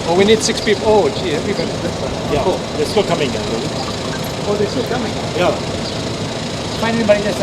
Oh, we need 6 people. Oh, gee, everybody. Yeah, Cool. they're still coming. Oh, they're still coming. Yeah. Find anybody that's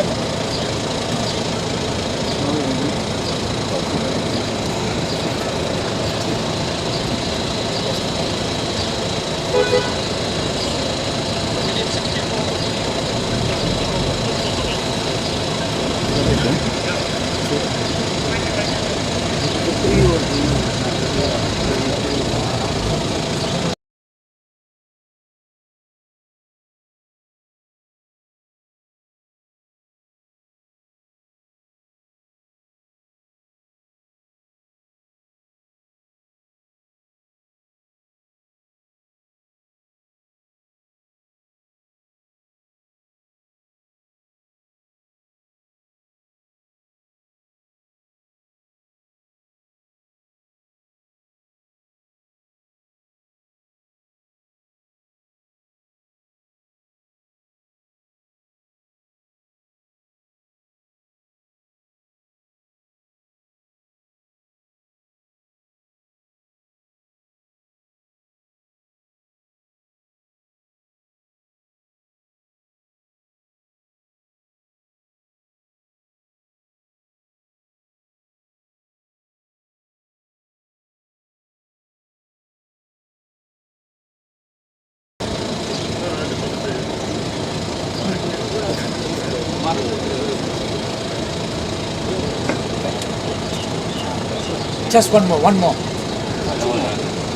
just one more.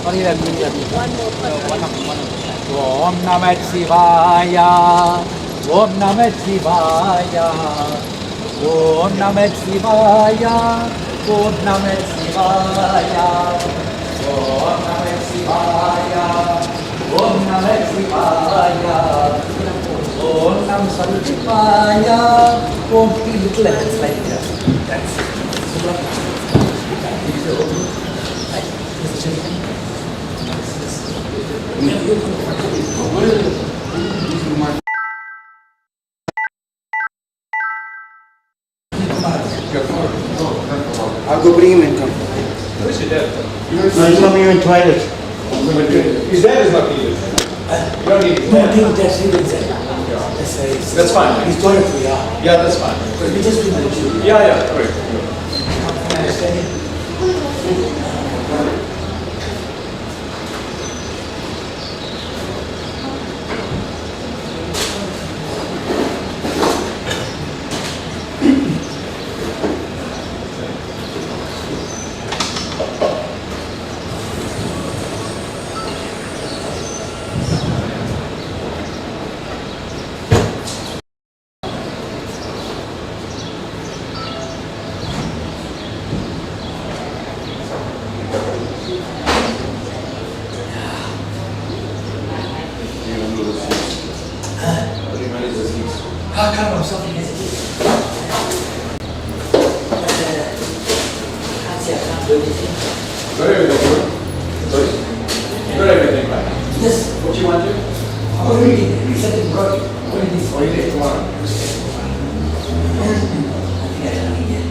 Only that Om Namah Shivaya. Om Namah Shivaya. Om Namah Shivaya. Om Namah Shivaya. Om Namah Shivaya. Om Namah Shivaya. Om Namah Shivaya. Om, little letters like that. That's it. I'll go bring him and come. Where's your dad? No, he's coming in toilet. His dad is not needed. You don't need his dad. That's fine. He's toilet free, yeah. Yeah, that's fine. But we just bring the children. Yeah, great. How come I'm something is can't see, I can't do anything. Got everything, sorry? You got everything, right? Yes. What you want to do? I already accepted God. Already this What do you think tomorrow? I think I can read it.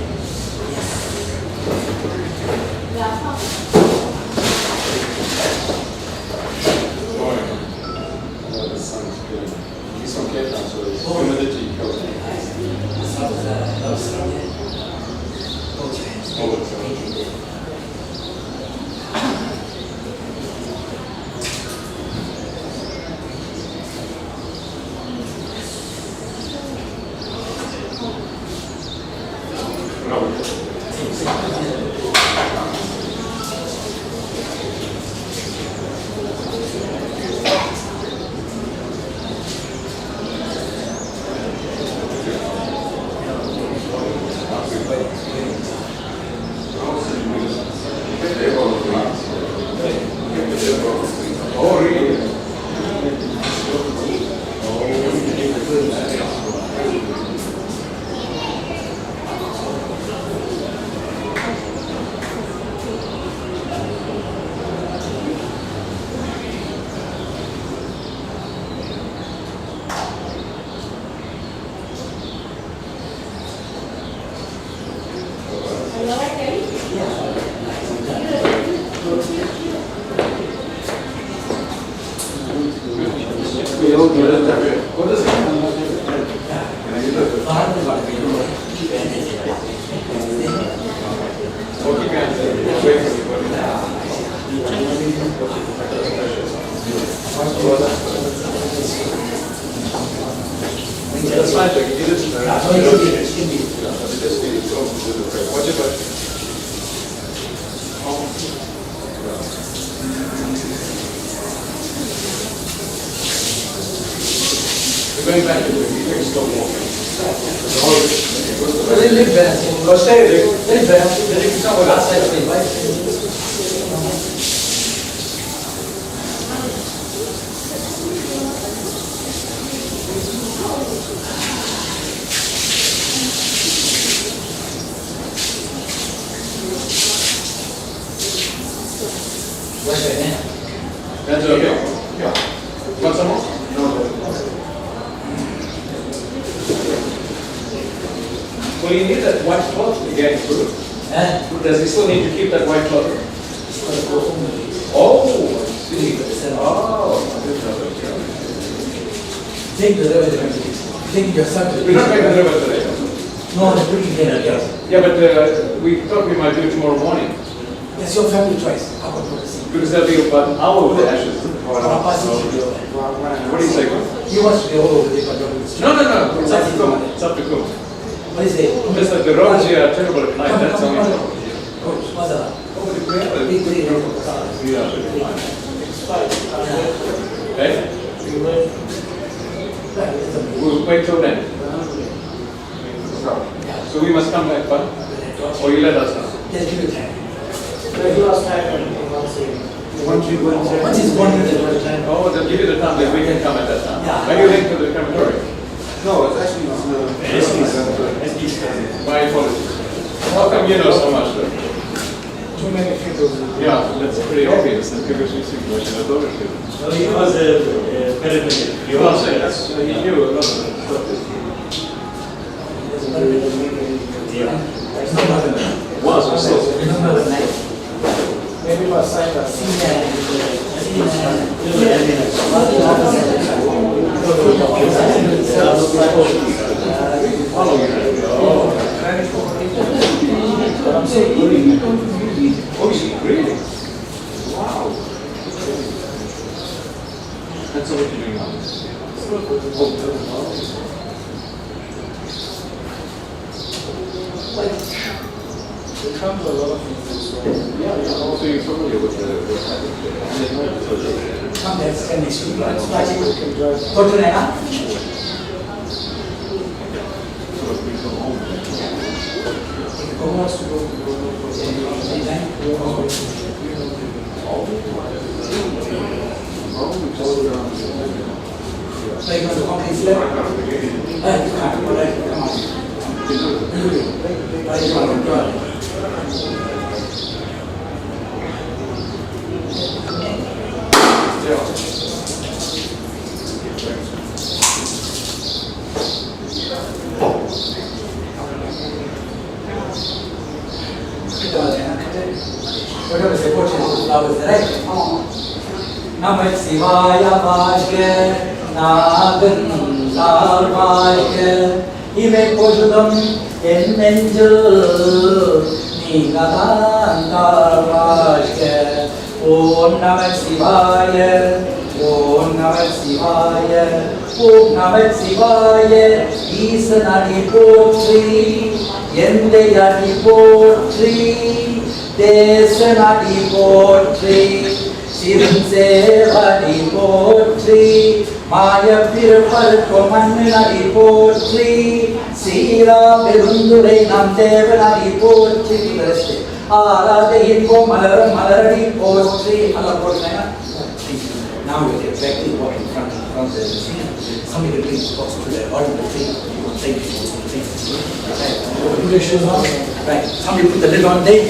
The sun's good. He's from Cape Town, so his humidity kills him. That's fine, Jack. You didn't. What's your question? We're going back to the stop walking. They live there. Go stay there. They live there. Then you can come with us. Outside of the right? What's your name? That's okay. Yeah. Want some more? No. Well, you need that white cloth to get through. Does he still need to keep that white cloth? Oh, I see. Oh, I didn't know that. Take the river. Take your son. We're not going to the river today. No, I'm putting here. Yeah, but we thought we might do it tomorrow morning. It's your family choice. How about what? Because there'll be about an hour with the ashes. What do you say? He wants to be all over the country. No. It's up to cook. It's up to cook. What is it? Just like the roads here are terrible at night. That's only. What's that? Okay? We'll wait till then. So we must come back, but or you let us know. Just give it time. Once you go inside. Once it's 1 minute at a time. Oh, they'll give you the time that we can come at that time. Yeah. Are you linked to the crematory? No, it's actually My apologies. How come you know so much? Though? too many people. Yeah, that's pretty obvious. That gives you situation of ownership. No, he was a paramedic. He You was also, that's, he knew a lot of stuff. Was or still? Remember the night? Maybe last time that. How long you had? Oh, really? Wow. That's what you're doing now. It comes a lot of things. So you're familiar with the Come there, stand next to me. You can drive. Go to Nana. Who wants to go? So you want to complete slip? Come on. Whatever the portion of flowers, right? Namah Shivaya Bhashya Nagan Bhashya Ime Pojudam Ennenjil Nigadanta Bhashya Om Namah Shivaya Om Namah Shivaya Om Namah Shivaya Isanadi Potri Yendayadi Potri Desanadi Potri Sivansevadi Potri Maya Pirparko Mannadi Potri Sira Perundure Namdevanadi Potri Arade Hinko Malaram Malaradi Potri Allah Potri. Now we get back to what in front of the scene. Somebody will bring the box to the bottom of the thing. Thank you. Put the shoes on. Right. Somebody put the lid on there.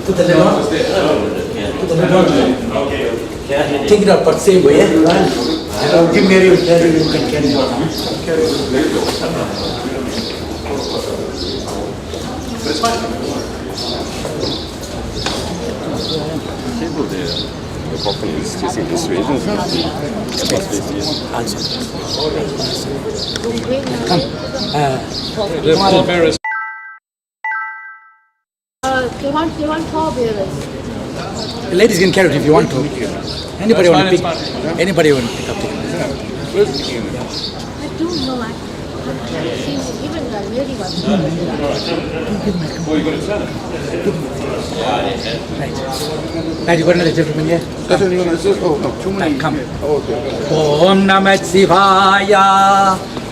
Put the lid on. Put the lid on. okay. Take it up, but same way. Give Mary a carry, you can carry it. But it's fine. Table there. The coffin is facing this way, isn't it? It's facing. The pallbearers. They want pallbearers. The ladies can carry it if you want to. Anybody want to pick? Anybody want to pick up? Where's the beginning? I don't know. Even the lady was. Oh, you're going to sell it? Right, you got another gentleman here? That's what you're going to say? Oh, no, too many. Come. Oh, okay. Om Namah Shivaya.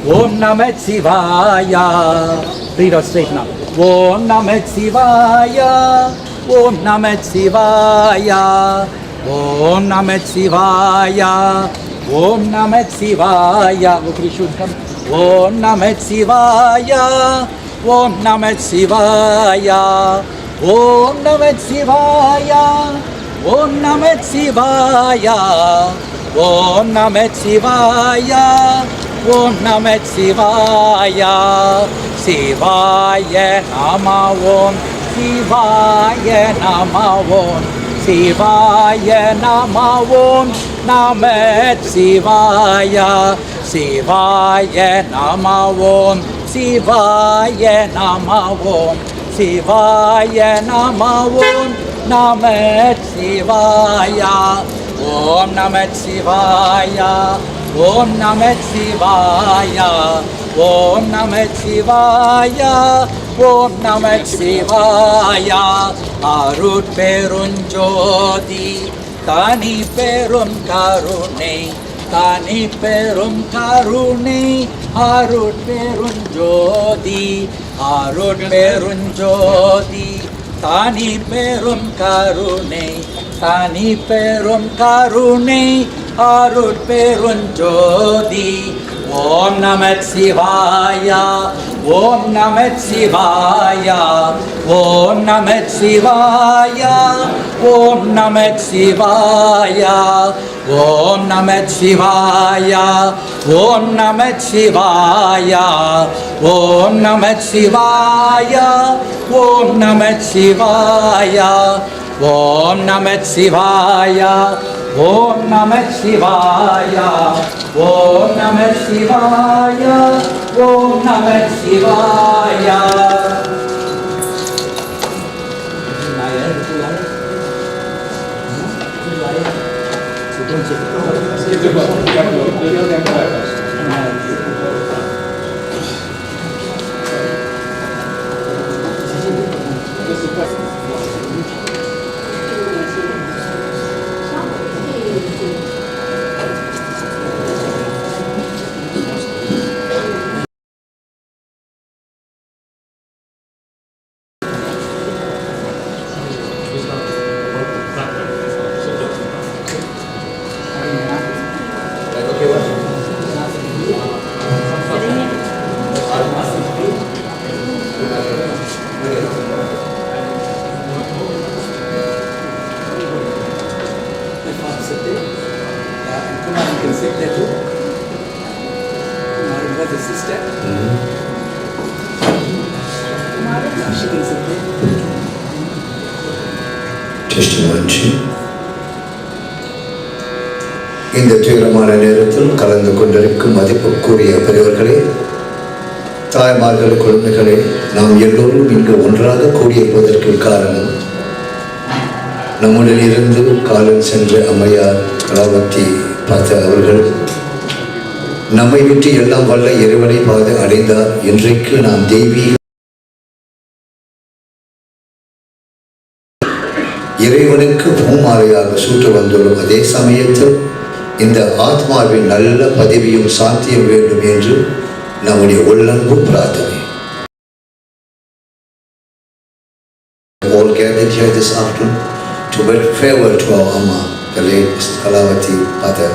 Om Namah Shivaya. Read out straight now. Om Namah Shivaya. Om Namah Shivaya. Om Namah Shivaya. Om Namah Shivaya. Okay, should come. Om Namah Shivaya. Om Namah Shivaya. Om Namah Shivaya. Om Namah Shivaya. Om Namah Shivaya. Om Namah Shivaya. Shivaya Nama Om. Shivaya Nama Om. Shivaya Nama Om. Namah Shivaya. Shivaya Nama Om. Shivaya Nama Om. Shivaya Nama Om. Namah Shivaya. Om Namah Shivaya. Om Namah Shivaya. Om Namah Shivaya. Om Namah Shivaya. Arut Perunjodi. Tani Perum Karune. Tani Perum Karune. Arut Perunjodi. Arut Perunjodi. Tani Perum Karune. Tani Perum Karune. Arut Perunjodi. Om Namah Shivaya. Om Namah Shivaya. Om Namah Shivaya. Om Namah Shivaya. Om Namah Shivaya. Om Namah Shivaya. Om Namah Shivaya. Om Namah Shivaya. Om Namah Shivaya. Om Namah Shivaya. Om Namah Shivaya. Om Namah Shivaya. Testimony. இந்த துயரமான நேரத்தில் கலந்து கொண்டிருக்கும் மதிப்புக்குரிய பெரியவர்களே, தாய்மார்களே, குழந்தைகளே, நாம் எல்லோரும் இங்கு ஒன்றாக கூடியிருப்பதற்கு காரணம் நம்முடன் இருந்து காலம் சென்ற அம்மையார் கலாவதி பார்த்த அவர்கள் நம்மை விட்டு எல்லாம் வல்ல இறைவனை பாத அடைந்தார். இன்றைக்கு நாம் தெய்வீக இறைவனுக்கு பூமாலையாக சூட்ட வந்துள்ளோம். அதே சமயத்தில் இந்த ஆத்மாவின் நல்ல பதவியும் சாத்தியம் வேண்டும் என்று நம்முடைய உள்ளன்பு பிரார்த்தனை. All gathered here this afternoon to bid farewell to our Amma, the late Thilakavathie mother.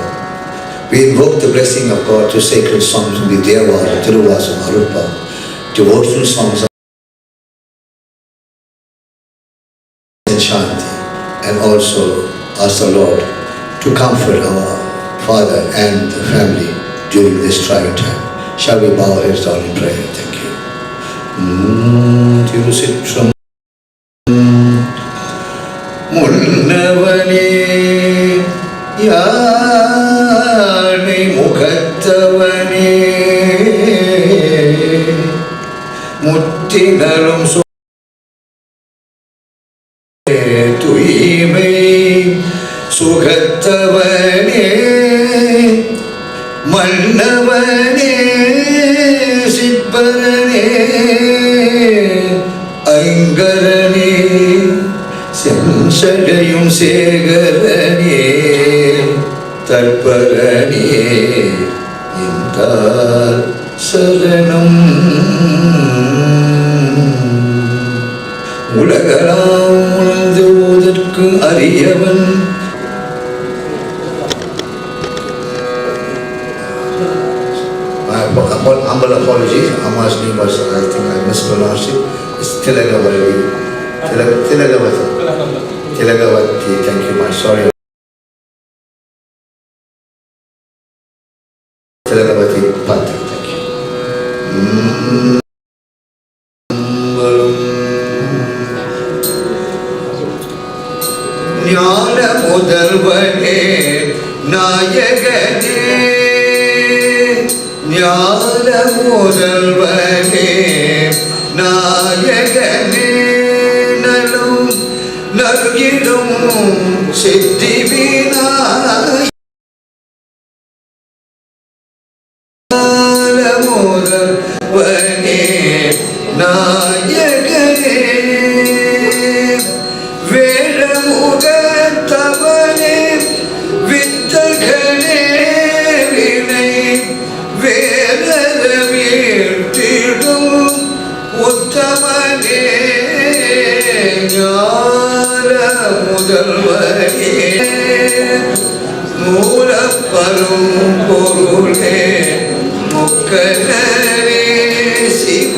We invoke the blessing of God to sacred songs of the Devara, Tiruvasam, Arupa, devotional songs and Shanti, and also ask the Lord to comfort our father and the family during this trying time. Shall we bow our heads down in prayer? Thank you. Tirusitram Munnavane Yaanai Mukhattavane Muttinalum Tuime சுகத்தவனே மன்னவனே சிற்பரனே ஐங்கரனே செஞ்சடையும் சேகரனே தற்பரனே என்றால் சரணம் உலகலாம் உணர்ந்துவதற்கு அறியவன் humble apologies. Amma's name was, I think I mispronounced it. It's Thilakavathie. Thilakavathie. Thank you, my sorry. Thilakavathie Pata. Thank you. ஞான முதல்வனே நாயகனே ஞான முதல்வனே நாயகனே நலும் நல்கிடும் சித்தி விநாயகனே முதல்வனே நாயகனே வேழமுகத்தவனே வித்தகனே வினை வேலர வீழ்த்திடும் உத்தமனே ஞான முதல்வனே மூலப்பரும் பொருளே முக்கனே சிவ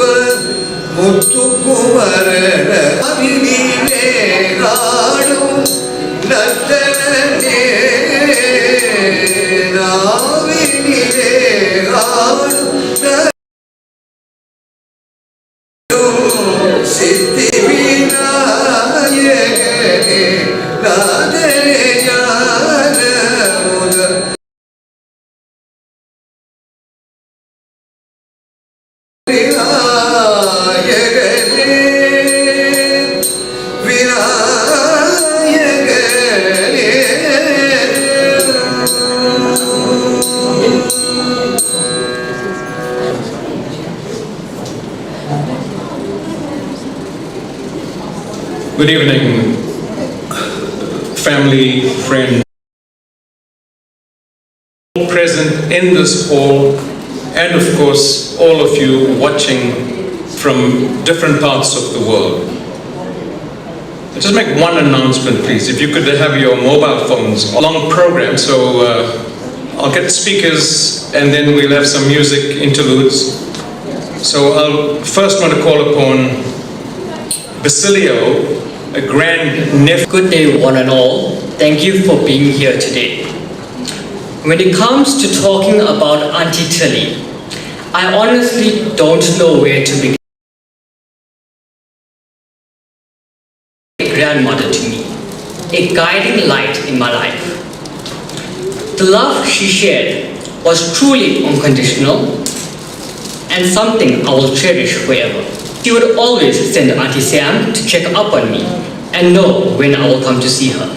முத்துக்குமரன அவினிலே ஆடும் நத்தனே நாவினிலே ஆடும் சித்தி விநாயகனே நாதனே ஞான முதல் விநாயகனே விநாயகனே Good evening, family, friends, present in this hall, and of course, all of you watching from different parts of the world. I'll just make one announcement, please. If you could have your mobile phones, a long program, so I'll get speakers and then we'll have some music interludes. So I'll first want to call upon Basilio, a grand nephew. Good day, one and all. Thank you for being here today. When it comes to talking about Auntie Tilly, I honestly don't know where to begin. A grandmother to me, a guiding light in my life. The love she shared was truly unconditional and something I will cherish forever. She would always send Auntie Sam to check up on me and know when I will come to see her.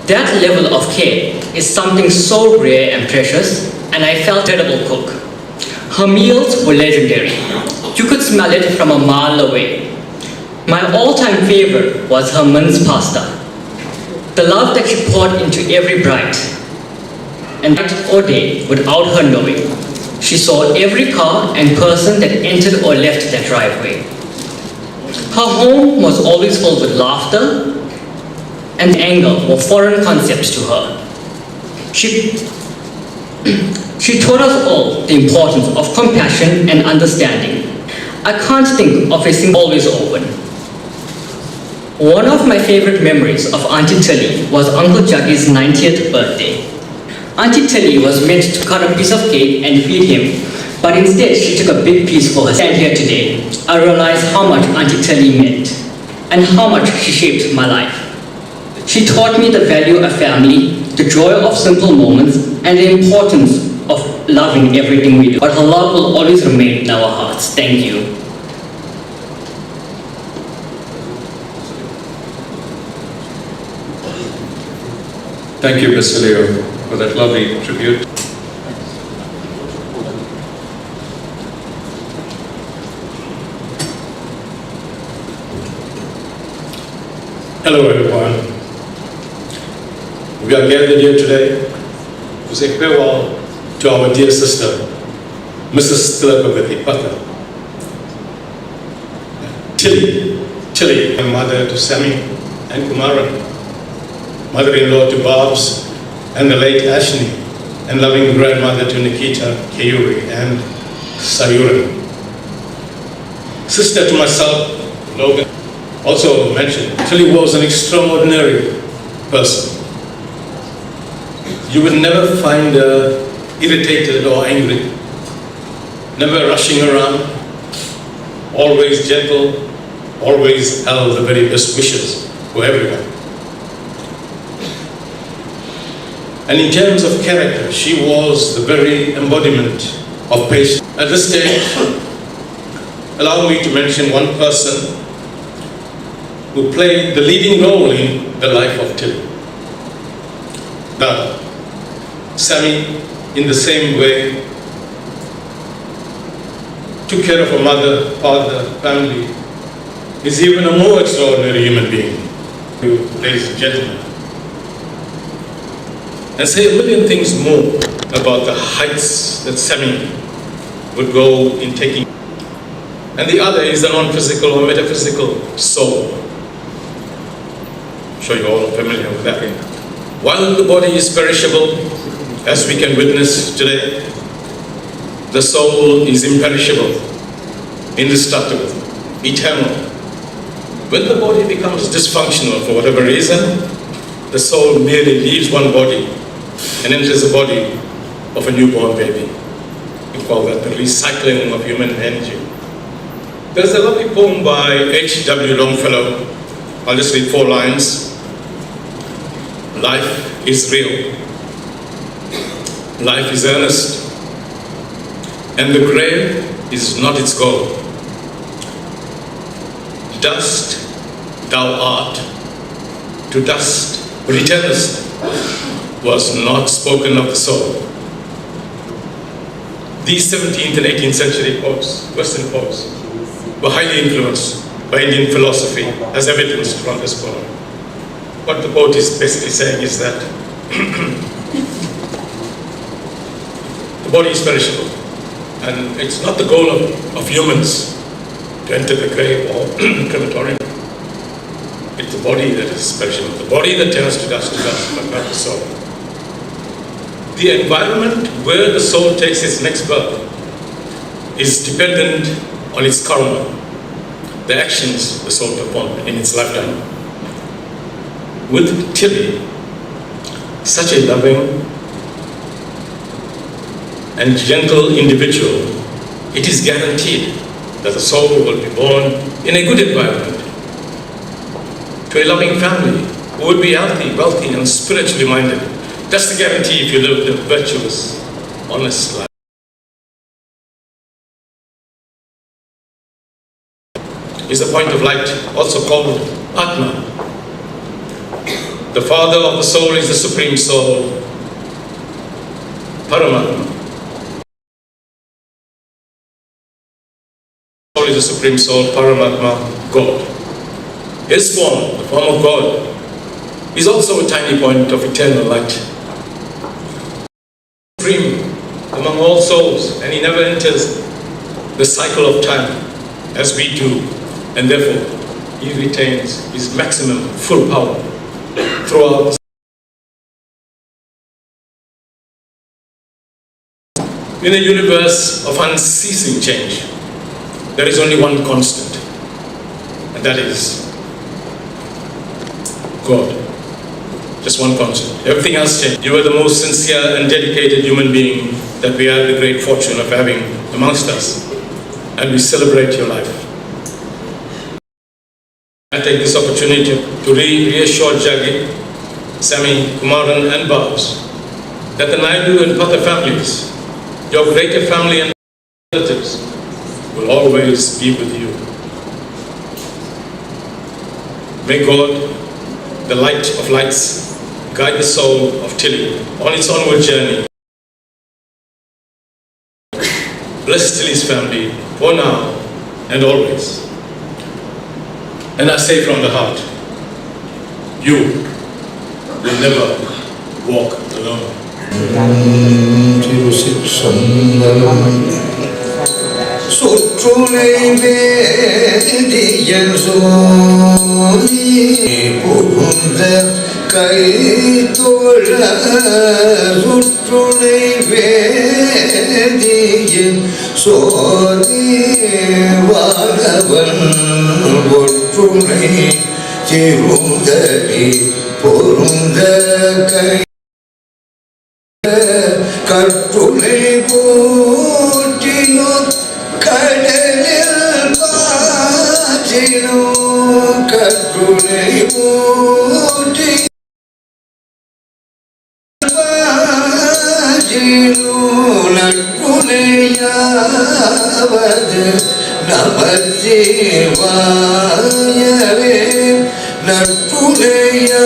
That level of care is something so rare and precious, and I felt terrible cook. Her meals were legendary. You could smell it from a mile away. My all-time favorite was her mince pasta. The love that she poured into every bite. And night or day, without her knowing, she saw every car and person that entered or left that driveway. Her home was always filled with laughter, and anger were foreign concepts to her. She taught us all the importance of compassion and understanding. I can't think of a single always open. One of my favorite memories of Auntie Tilly was Uncle Juggy's 90th birthday. Auntie Tilly was meant to cut a piece of cake and feed him, but instead she took a big piece for her. Stand here today, I realized how much Auntie Tilly meant and how much she shaped my life. She taught me the value of family, the joy of simple moments, and the importance of loving everything we do. But her love will always remain in our hearts. Thank you. Thank you, Basilio, for that lovely tribute. Hello everyone. We are gathered here today to say farewell to our dear sister, Mrs. Thilakavathie. Tilly, my mother to Sammy and Kumaran, mother-in-law to Babs and the late Ashni, and loving grandmother to Nikita, Kayuri and Sayuran. Sister to myself, Logan, also mentioned, Tilly was an extraordinary person. You would never find her irritated or angry, never rushing around, always gentle, always held the very best wishes for everyone. And in terms of character, she was the very embodiment of patience. At this stage, allow me to mention one person who played the leading role in the life of Tilly. Now, Sammy, in the same way, took care of her mother, father, family, is even a more extraordinary human being, ladies and gentlemen. And say a million things more about the heights that Sammy would go in taking. And the other is the non-physical or metaphysical soul. I'm sure you're all familiar with that. While the body is perishable, as we can witness today, the soul is imperishable, indestructible, eternal. When the body becomes dysfunctional for whatever reason, the soul merely leaves one body and enters the body of a newborn baby. We call that the recycling of human energy. There's a lovely poem by H.W. Longfellow. I'll just read 4 lines. Life is real. Life is earnest. And the grave is not its goal. Dust thou art, to dust returnest, was not spoken of the soul. These 17th and 18th century poets, Western poets, were highly influenced by Indian philosophy, as evidenced from this poem. What the poet is basically saying is that the body is perishable, and it's not the goal of humans to enter the grave or crematorium. It's the body that is perishable, the body that turns to dust, but not the soul. The environment where the soul takes its next birth is dependent on its karma, the actions the soul performed in its lifetime. With Tilly, such a loving and gentle individual, it is guaranteed that the soul will be born in a good environment, to a loving family who will be healthy, wealthy, and spiritually minded. That's the guarantee if you live a virtuous, honest life. Is a point of light, also called Atma. The father of the soul is the supreme soul, Paramatma. Soul is the supreme soul, Paramatma, God. His form, the form of God, is also a tiny point of eternal light. Supreme among all souls, and he never enters the cycle of time as we do, and therefore he retains his maximum full power throughout. In a universe of unceasing change, there is only one constant, and that is God. Just one constant. Everything else changed. You are the most sincere and dedicated human being that we have the great fortune of having amongst us, and we celebrate your life. I take this opportunity to reassure Jaggi, Sammy, Kumaran and Babs that the Naidu and Patha families, your greater family and relatives, will always be with you. May God, the light of lights, guide the soul of Tilly on its onward journey. Bless Tilly's family for now and always. And I say from the heart, you will never walk alone. சொற்றுனை வேதியன் சோதி புகுந்த கை தோழ சுற்றுனை வேதியன் சோதி வாழவன் ஒற்றுனை திருந்தடி பொருந்த கை கற்றுனை போற்றினோ கடலில் பாற்றினோ கற்றுனை போற்றி பாற்றினோ நற்றுணையாவது நமச்சிவாயவே நற்றுணையா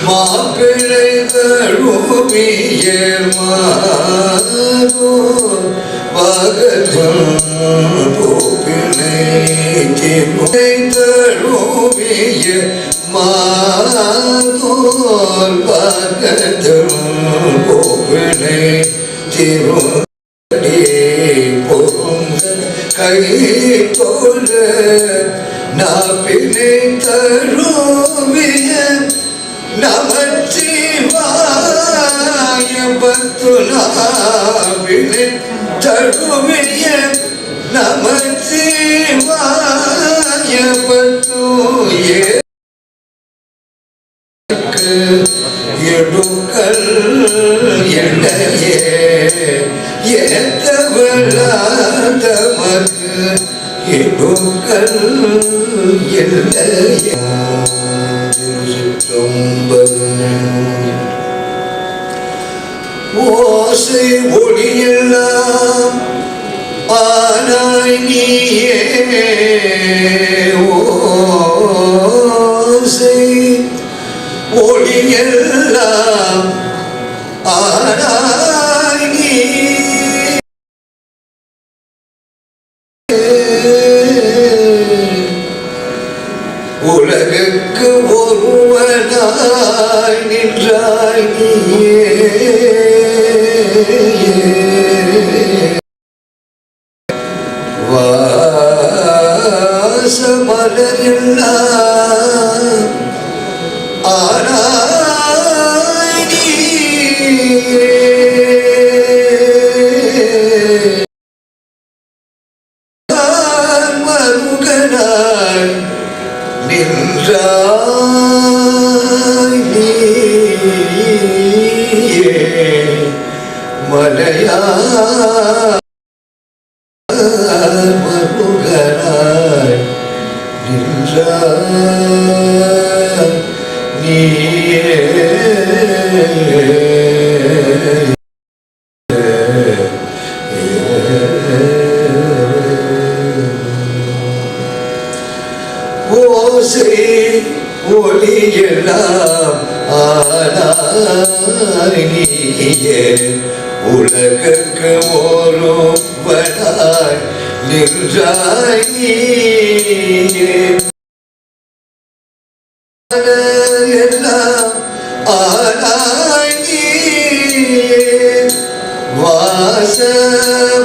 மாப்பிள்ளை தழுவிய மாதோ பகதம் கோப்பிள்ளை திருமை தழுவிய மாதோ பகதம் கோப்பிள்ளை திருமடி பொருங்க கை தோழ நாப்பினை தழுவிய நமச்சிவாய பத்துனாவினை தழுவிய நமச்சிவாய பத்துயே எடுக்கல் எண்ணையே ஏத்தவளாதமக்கு எடுக்கல் எண்ணையே ஓசை ஒளியெல்லாம் ஆனாய் நீயே ஓசை ஒளியெல்லாம் ஆனாய் நீயே உலகுக்கு ஒருவனாய் நின்றாய் நீயே வாசமலரெல்லாம் ஆனாய் நீயே மருகனாய் நின்றாய் நீயே மலையா மருகனாய் நின்றாய் நீயே ஓசை ஒளியெல்லாம் ஆனாய் நீயே உலகுக்கு ஒருவனாய் நின்றாய் நீயே எல்லாம் ஆனாய் நீயே வாச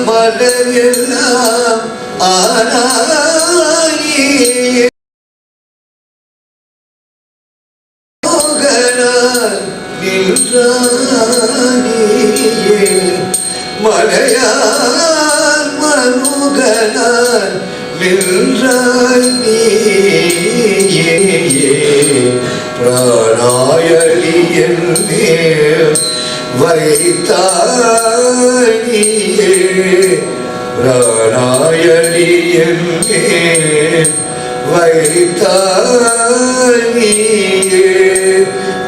மலர் எல்லாம் ஆனாய் நீயே நின்றாயே மலையார் மருகனார் நின்றாய் நீயே பிராணாயலியன் மேல் வைத்தாய் நீயே பிராணாயலியன் மேல் வைத்தாய் நீயே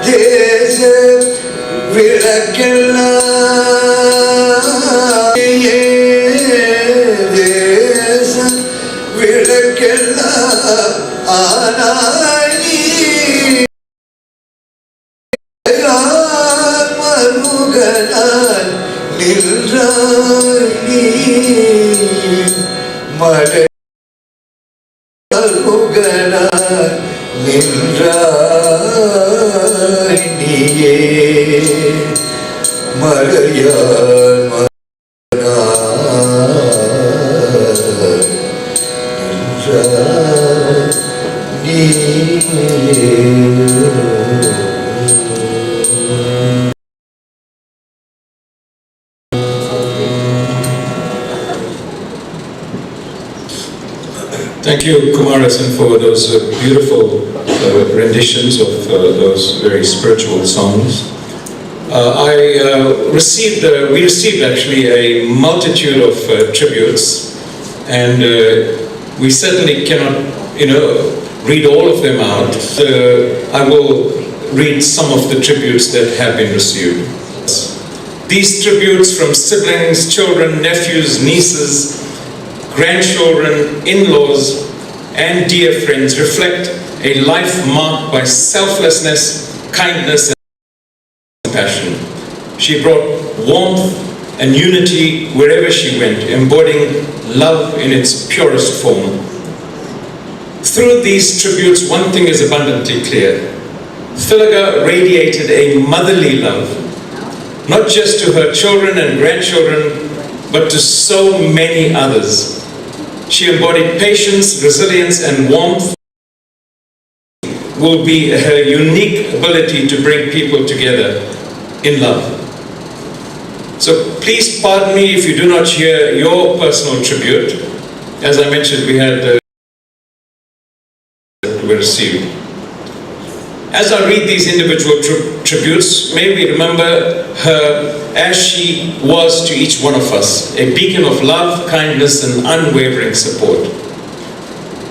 தேச விளக்கெல்லாம் தேச விளக்கெல்லாம் ஆனாய் நீ மருகனாய் நின்றாய் நீ மலை மருகனாய் நின்றாய் நீயே மலையான் Thank you, Kumarasan, for those beautiful renditions of those very spiritual songs. We received actually a multitude of tributes, and we certainly cannot, read all of them out. I will read some of the tributes that have been received. These tributes from siblings, children, nephews, nieces, grandchildren, in-laws, and dear friends reflect a life marked by selflessness, kindness, and compassion. She brought warmth and unity wherever she went, embodying love in its purest form. Through these tributes, one thing is abundantly clear. Thilaka radiated a motherly love, not just to her children and grandchildren, but to so many others. She embodied patience, resilience, and warmth. Will be her unique ability to bring people together in love. So please pardon me if you do not hear your personal tribute. As I mentioned, we had that were received. As I read these individual tributes, may we remember her as she was to each one of us, a beacon of love, kindness, and unwavering support.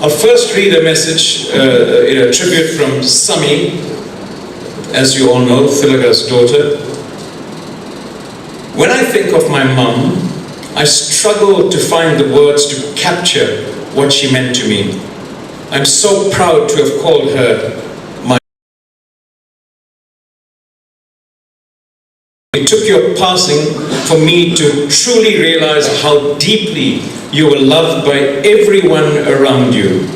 I'll first read a message, a tribute from Sami, as you all know, Thilaka's daughter. When I think of my mum, I struggle to find the words to capture what she meant to me. I'm so proud to have called her my. It took your passing for me to truly realize how deeply you were loved by everyone around you.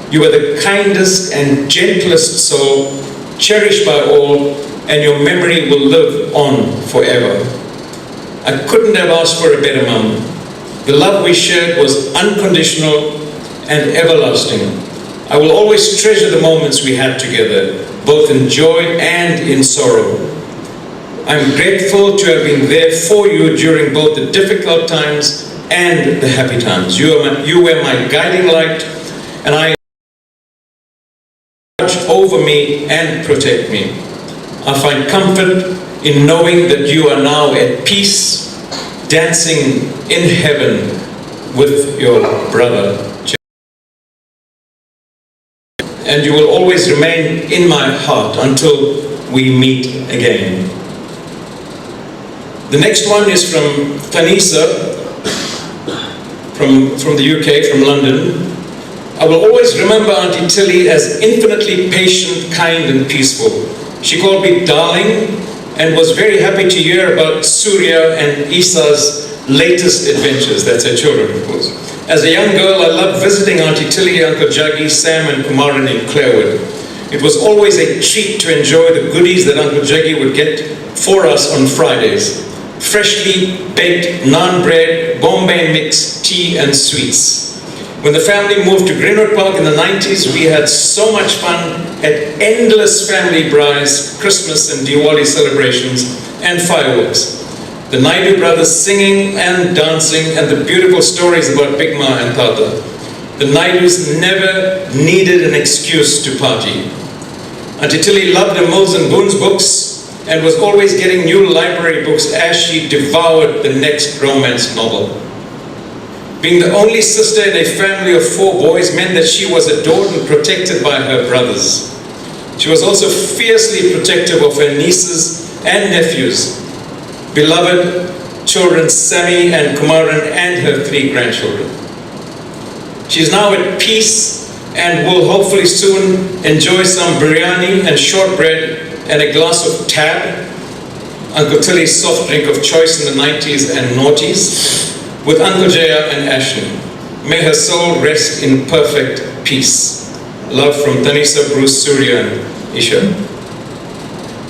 You were the kindest and gentlest soul, cherished by all, and your memory will live on forever. I couldn't have asked for a better mum. The love we shared was unconditional and everlasting. I will always treasure the moments we had together, both in joy and in sorrow. I'm grateful to have been there for you during both the difficult times and the happy times. You were my guiding light, and I watch over me and protect me. I find comfort in knowing that you are now at peace, dancing in heaven with your brother. And you will always remain in my heart until we meet again. The next one is from Tanisa, from the UK, from London. I will always remember Auntie Tilly as infinitely patient, kind, and peaceful. She called me darling and was very happy to hear about Surya and Isa's latest adventures. That's her children, of course. As a young girl, I loved visiting Auntie Tilly, Uncle Jaggi, Sam, and Kumaran in Clarewood. It was always a treat to enjoy the goodies that Uncle Jaggi would get for us on Fridays. Freshly baked naan bread, Bombay mix, tea, and sweets. When the family moved to Greenwood Park in the 90s, we had so much fun at endless family braais, Christmas and Diwali celebrations, and fireworks. The Naidu brothers singing and dancing, and the beautiful stories about Big Ma and Tata. The Naidus never needed an excuse to party. Auntie Tilly loved the Mills and Boon's books, and was always getting new library books as she devoured the next romance novel. Being the only sister in a family of 4 boys meant that she was adored and protected by her brothers. She was also fiercely protective of her nieces and nephews, beloved children Sami and Kumaran, and her 3 grandchildren. She's now at peace and will hopefully soon enjoy some biryani and shortbread and a glass of tab, Uncle Tilly's soft drink of choice in the 90s and noughties, with Uncle Jaya and Ashley. May her soul rest in perfect peace. Love from Tanisa, Bruce, Surya and Isha.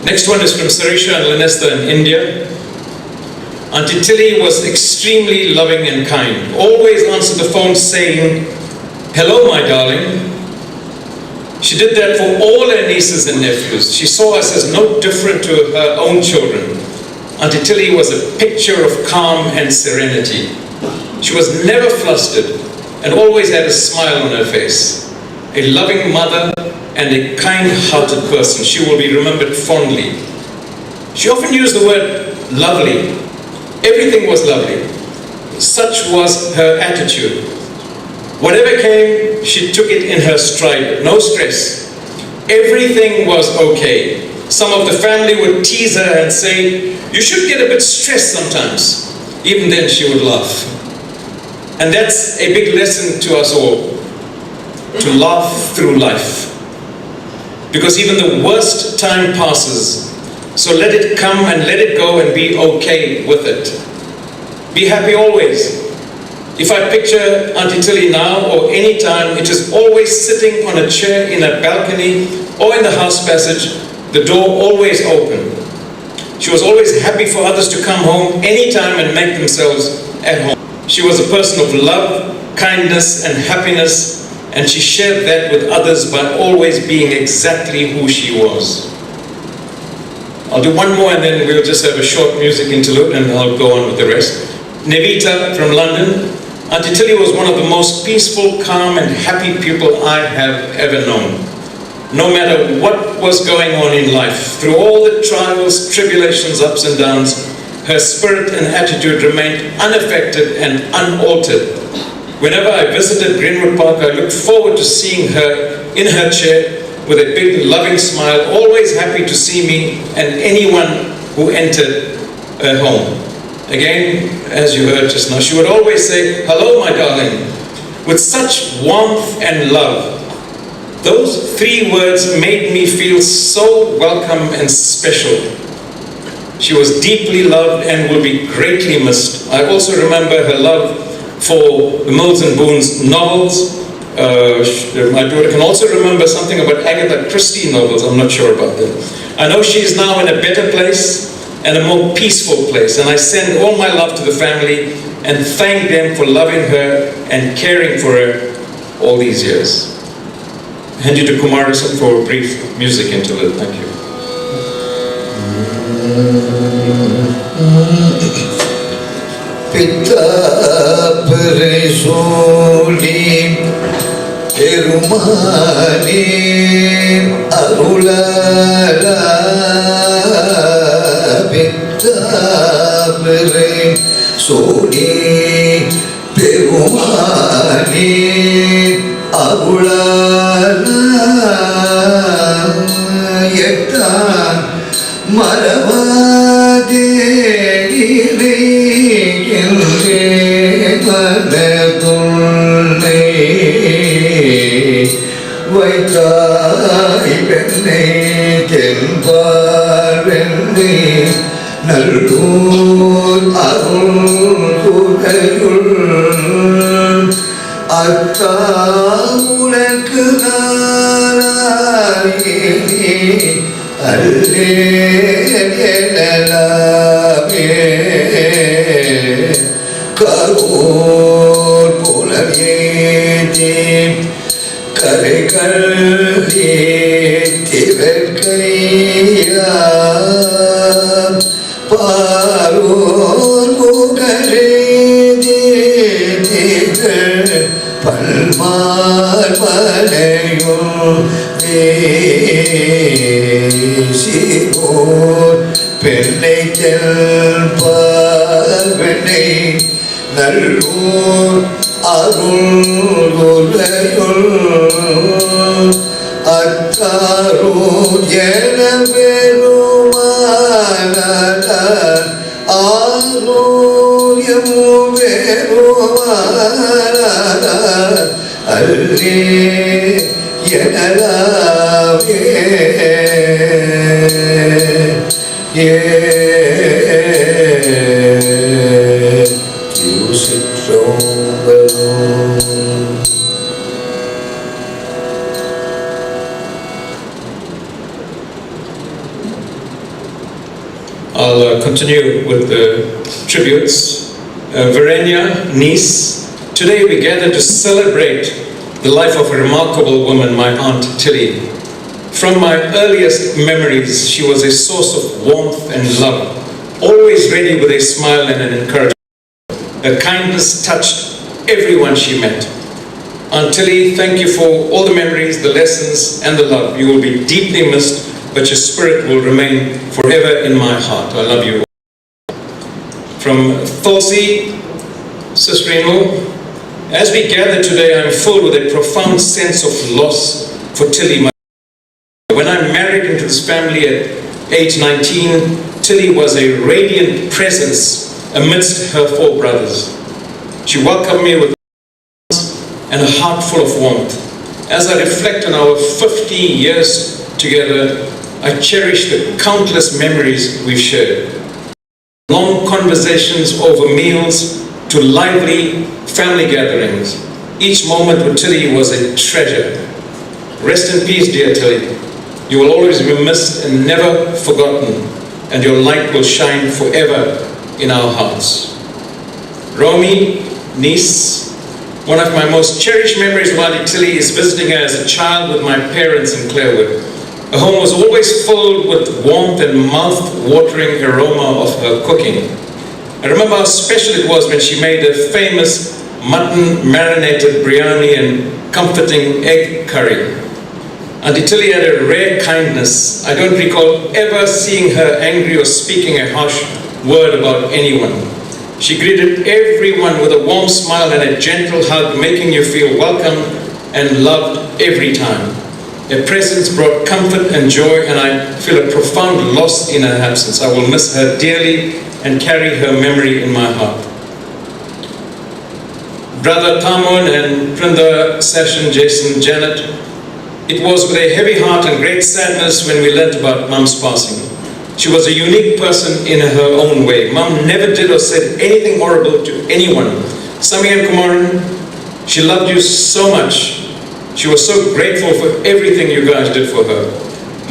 Next one is from Sarisha and Linesta in India. Auntie Tilly was extremely loving and kind. Always answered the phone saying, "Hello, my darling." She did that for all her nieces and nephews. She saw us as no different to her own children. Auntie Tilly was a picture of calm and serenity. She was never flustered and always had a smile on her face. A loving mother and a kind-hearted person. She will be remembered fondly. She often used the word lovely. Everything was lovely. Such was her attitude. Whatever came, she took it in her stride. No stress. Everything was okay. Some of the family would tease her and say, "You should get a bit stressed sometimes." Even then she would laugh. And that's a big lesson to us all. To laugh through life. Because even the worst time passes. So let it come and let it go and be okay with it. Be happy always. If I picture Auntie Tilly now or any time, it is always sitting on a chair in a balcony or in the house passage, the door always open. She was always happy for others to come home anytime and make themselves at home. She was a person of love, kindness and happiness, and she shared that with others by always being exactly who she was. I'll do one more and then we'll just have a short music interlude and I'll go on with the rest. Nevita from London. Auntie Tilly was one of the most peaceful, calm and happy people I have ever known. No matter what was going on in life, through all the trials, tribulations, ups and downs, her spirit and attitude remained unaffected and unaltered. Whenever I visited Greenwood Park, I looked forward to seeing her in her chair with a big loving smile, always happy to see me and anyone who entered her home. Again, as you heard just now, she would always say, "Hello, my darling," with such warmth and love. Those three words made me feel so welcome and special. She was deeply loved and will be greatly missed. I also remember her love for the Mills and Boon's novels. My daughter can also remember something about Agatha Christie novels. I'm not sure about that. I know she is now in a better place and a more peaceful place, and I send all my love to the family and thank them for loving her and caring for her all these years. I hand you to Kumarasan for a brief music interlude. Thank you. Pitta Parisoli Erumani Arulala Pitta Parisoli Erumani Arulala Yetta Maravade Vaikai Venne Kelvar Venne Nallur Arul Kudayul Atta Unakku Narayini Alle Yenalame Karur Pulaviyete Karekal Tivelkaya Parur Pugalede Palmar Palayum Desibur Pennai Telpar Pennai Nallur Arul Gudayul Attarul Yenaverumanata Arul Yemuverumanata Alle எனலாவே I'll continue with the tributes. Verenia, niece, today we gather to celebrate the life of a remarkable woman, my Aunt Tilly. From my earliest memories, she was a source of warmth and love, always ready with a smile and an encouragement. Her kindness touched everyone she met. Aunt Tilly, thank you for all the memories, the lessons, and the love. You will be deeply missed, but your spirit will remain forever in my heart. I love you. From Thilsi, sister-in-law, as we gather today, I'm filled with a profound sense of loss for Tilly. When I married into this family at age 19, Tilly was a radiant presence amidst her four brothers. She welcomed me with and a heart full of warmth. As I reflect on our 50 years together, I cherish the countless memories we've shared. Long conversations over meals to lively family gatherings. Each moment with Tilly was a treasure. Rest in peace, dear Tilly. You will always be missed and never forgotten, and your light will shine forever in our hearts. Romy, niece, one of my most cherished memories of Auntie Tilly is visiting her as a child with my parents in Clarewood. Her home was always filled with warmth and mouth-watering aroma of her cooking. I remember how special it was when she made a famous mutton marinated biryani and comforting egg curry. Auntie Tilly had a rare kindness. I don't recall ever seeing her angry or speaking a harsh word about anyone. She greeted everyone with a warm smile and a gentle hug, making you feel welcome and loved every time. Her presence brought comfort and joy, and I feel a profound loss in her absence. I will miss her dearly and carry her memory in my heart. Brother Tamon and Prinda, Session, Jason, Janet, it was with a heavy heart and great sadness when we learnt about Mum's passing. She was a unique person in her own way. Mum never did or said anything horrible to anyone. Sami and Kumaran, she loved you so much. She was so grateful for everything you guys did for her.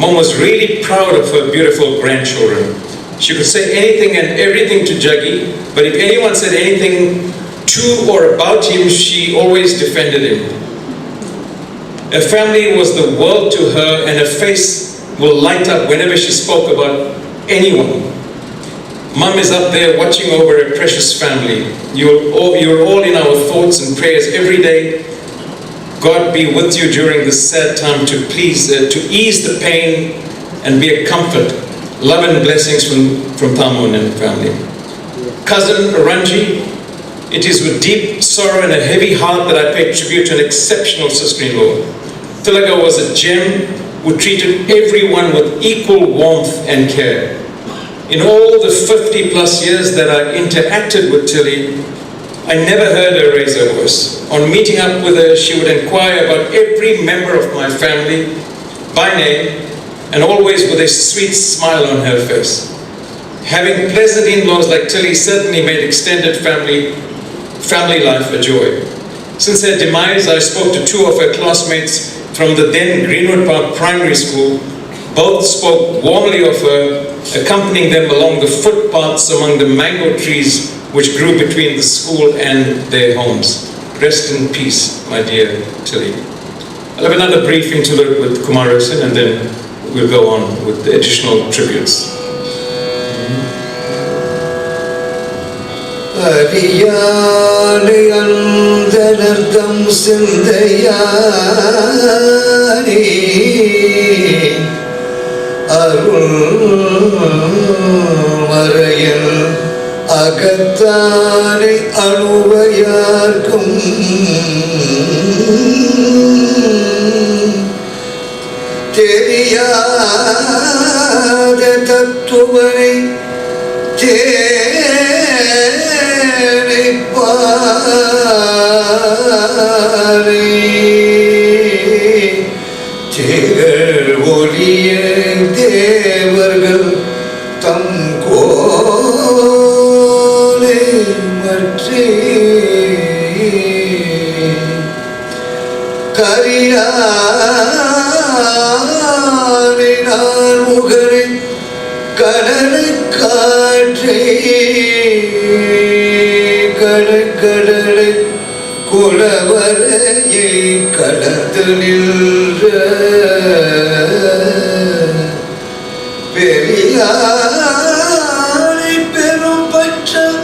Mum was really proud of her beautiful grandchildren. She could say anything and everything to Jaggi, but if anyone said anything to or about him, she always defended him. Her family was the world to her, and her face will light up whenever she spoke about anyone. Mum is up there watching over a precious family. You're all in our thoughts and prayers every day. God be with you during this sad time to ease the pain and be a comfort. Love and blessings from Tamun and family. Cousin Ranji, it is with deep sorrow and a heavy heart that I pay tribute to an exceptional sister-in-law. Thilaka was a gem who treated everyone with equal warmth and care. In all the 50 plus years that I interacted with Tilly, I never heard her raise her voice. On meeting up with her, she would inquire about every member of my family by name, and always with a sweet smile on her face. Having pleasant in-laws like Tilly certainly made extended family life a joy. Since her demise, I spoke to two of her classmates from the then Greenwood Park Primary School. Both spoke warmly of her, accompanying them along the footpaths among the mango trees which grew between the school and their homes. Rest in peace, my dear Tilly. I'll have another brief interlude with Kumarasan, and then we'll go on with the additional tributes. அகத்தானை அணுவையார்க்கும் தெரியாத தத்துவனை தேனைப்பார் திகழ் ஒளிய தேவர்கள் தம் கோலை மற்றே கரியானை நான் முகரை கடலை காற்றை கடற்கடலை குளவரையை கடந்து நின்ற பெரியாரை பெரும் பட்சம்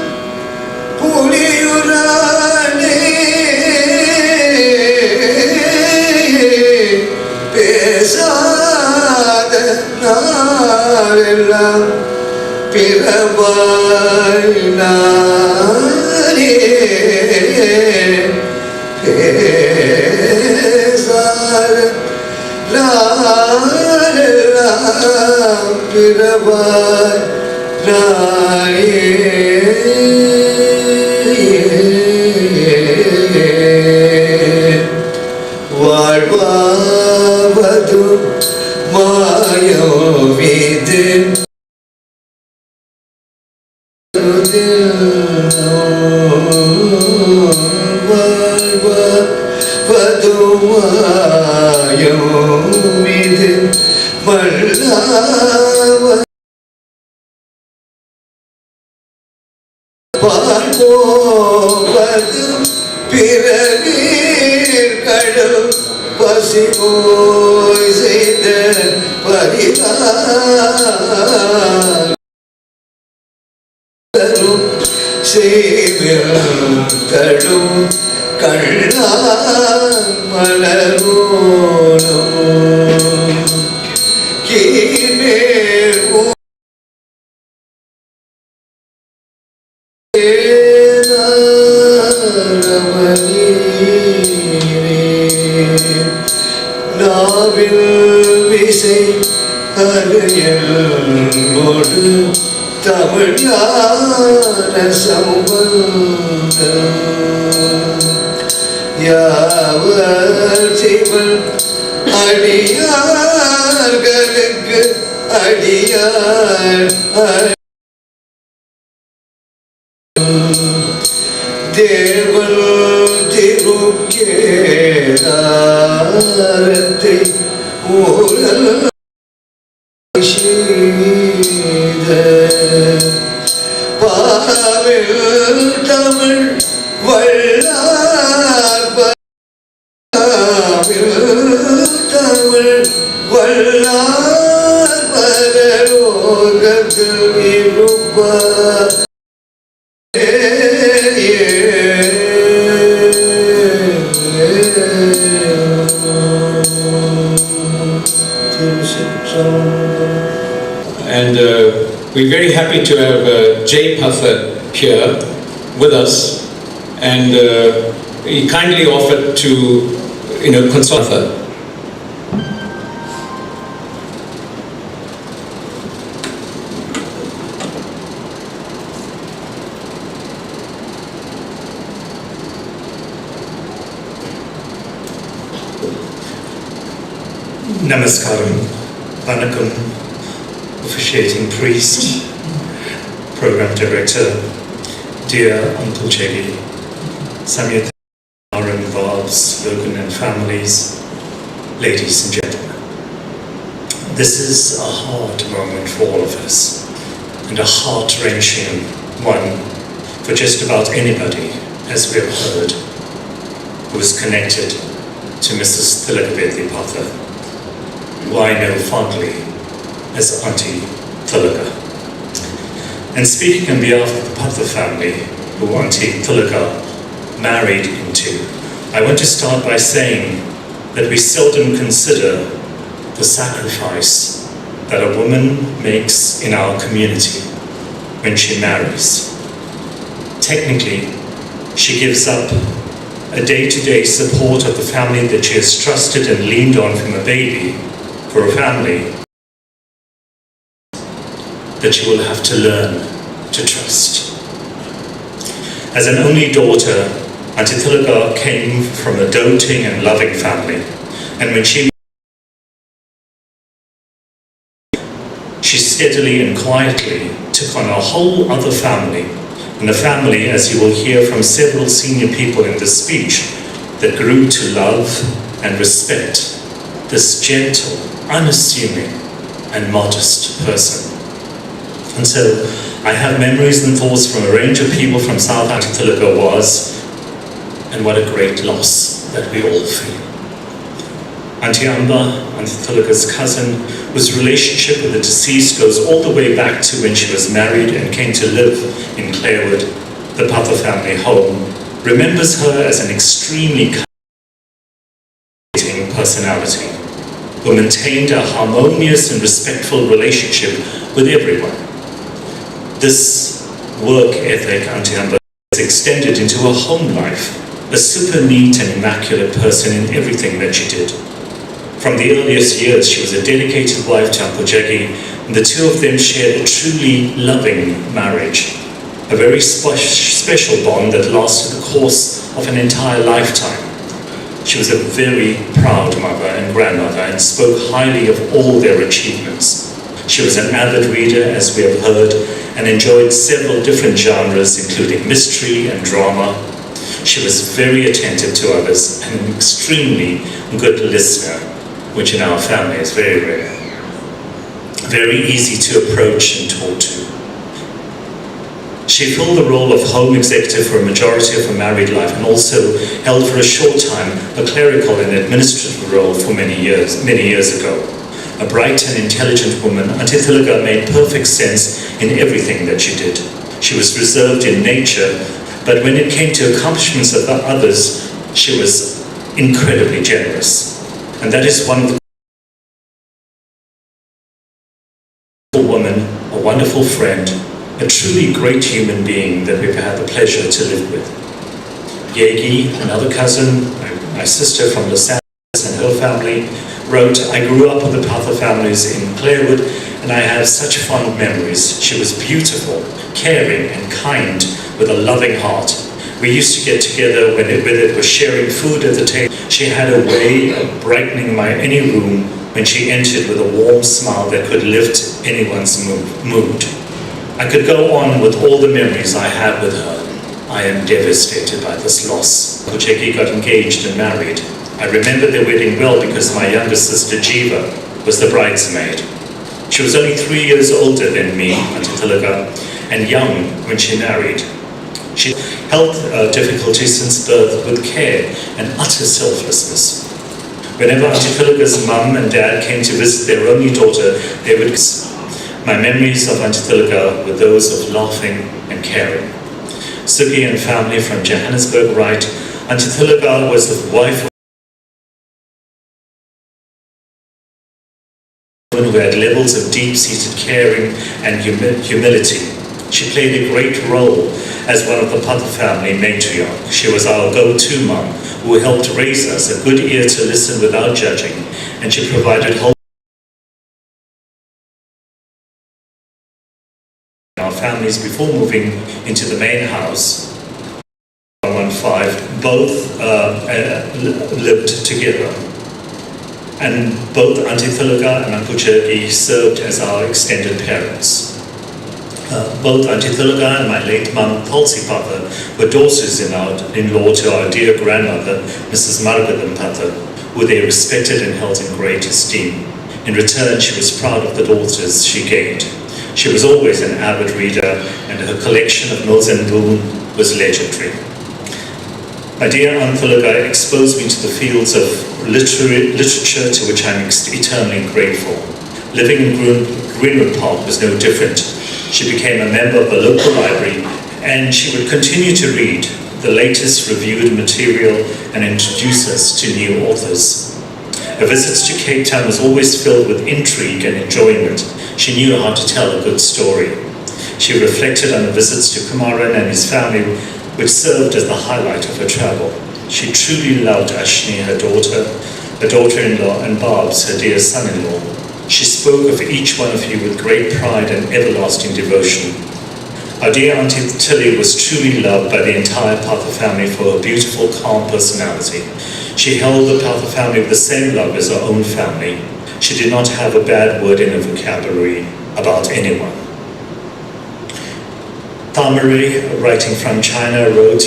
புலியுரானே பேசாத நாளெல்லாம் பிறவாய் நானே பேசாத நாளெல்லாம் பிறவாய் நானே வாழ்வாவது மாயோவிது வாழ்வாவது மாயோவிது மல்லாவ வாழ்வோவது பிறநீர் கடல் பசிபோய் செய்த பரிவாரும் செய்விலும் தடும் கண்ணால் மலரோடும் கீழ்மேல் நாவில் விசை அறையலோடு தமிழ் ஞான சம்பந்தம் யாவர் சிவன் அடியார்களுக்கு அடியார் தேவன் திருக்கேதாரத்தை ஊரல் செய்த பாவில் தமிழ் வல்லார் தமிழ் வல்லார் பரலோகத்தில் இருப்பார் And we're very happy to have Jay Pather here with us, and he kindly offered to, consult her. Namaskaram, Vanakkam, officiating priest, program director, dear Uncle Chegi, Samyata, Aaron, Varbs, Logan and families, ladies and gentlemen. This is a hard moment for all of us, and a heart-wrenching one for just about anybody, as we have heard, who is connected to Mrs. Thilakavathie, who I know fondly as Auntie Thilaka. And speaking on behalf of the Pather family, who Auntie Thilaka married into, I want to start by saying that we seldom consider the sacrifice that a woman makes in our community when she marries. Technically, she gives up a day-to-day support of the family that she has trusted and leaned on from a baby for a family that she will have to learn to trust. As an only daughter, Auntie Thilaka came from a doting and loving family, and when she steadily and quietly took on a whole other family, and a family, as you will hear from several senior people in this speech, that grew to love and respect this gentle, unassuming, and modest person. And so I have memories and thoughts from a range of people from South Auntie Thilaka was, and what a great loss that we all feel. Auntie Amba, Auntie Thilaka's cousin, whose relationship with the deceased goes all the way back to when she was married and came to live in Clarewood, the Patha family home, remembers her as an extremely captivating personality who maintained a harmonious and respectful relationship with everyone. This work ethic, Auntie Amba, is extended into her home life, a super neat and immaculate person in everything that she did. From the earliest years, she was a dedicated wife to Uncle Jackie, and the two of them shared a truly loving marriage, a very special bond that lasted the course of an entire lifetime. She was a very proud mother and grandmother and spoke highly of all their achievements. She was an avid reader, as we have heard, and enjoyed several different genres, including mystery and drama. She was very attentive to others and an extremely good listener, which in our family is very rare. Very easy to approach and talk to. She filled the role of home executive for a majority of her married life and also held for a short time a clerical and administrative role for many years ago. A bright and intelligent woman, Auntie Thilaka made perfect sense in everything that she did. She was reserved in nature, but when it came to accomplishments of others, she was incredibly generous. And that is one of the woman, a wonderful friend, a truly great human being that we've had the pleasure to live with. Yegi, another cousin, my sister from Los Angeles and her family, wrote, I grew up with the Patha families in Clarewood and I have such fond memories. She was beautiful, caring and kind with a loving heart. We used to get together whether it was sharing food at the table. She had a way of brightening any room when she entered with a warm smile that could lift anyone's mood. I could go on with all the memories I have with her. I am devastated by this loss. Kucheki got engaged and married. I remember their wedding well because my younger sister Jiva was the bridesmaid. She was only 3 years older than me, Auntie Thilaka, and young when she married. She had health difficulties since birth with care and utter selflessness. Whenever Auntie Thilaka's mum and dad came to visit their only daughter, they would. My memories of Auntie Thilaka were those of laughing and caring. Suki and family from Johannesburg write, Auntie Thilaka was the wife of a woman who had levels of deep-seated caring and humility. She played a great role as one of the Patha family matriarch. She was our go-to mum who helped raise us, a good ear to listen without judging, and she provided hope in our families before moving into the main house. 115, both lived together. And both Auntie Thilaka and Uncle Chergi served as our extended parents. Both Auntie Thilaka and my late mum, Tulsi Patha, were daughters-in-law to our dear grandmother, Mrs. Margadam Patha, who they respected and held in great esteem. In return, she was proud of the daughters she gained. She was always an avid reader, and her collection of Mills and Boon was legendary. My dear Aunt Thilaka exposed me to the fields of literature to which I'm eternally grateful. Living in Greenwood Park was no different. She became a member of the local library and she would continue to read the latest reviewed material and introduce us to new authors. Her visits to Cape Town was always filled with intrigue and enjoyment. She knew how to tell a good story. She reflected on the visits to Kumaran and his family, which served as the highlight of her travel. She truly loved Ashni, her daughter-in-law, and Barbs, her dear son-in-law. She spoke of each one of you with great pride and everlasting devotion. Our dear Auntie Tilly was truly loved by the entire Patha family for her beautiful, calm personality. She held the Patha family with the same love as her own family. She did not have a bad word in her vocabulary about anyone. Thamari, writing from China, wrote,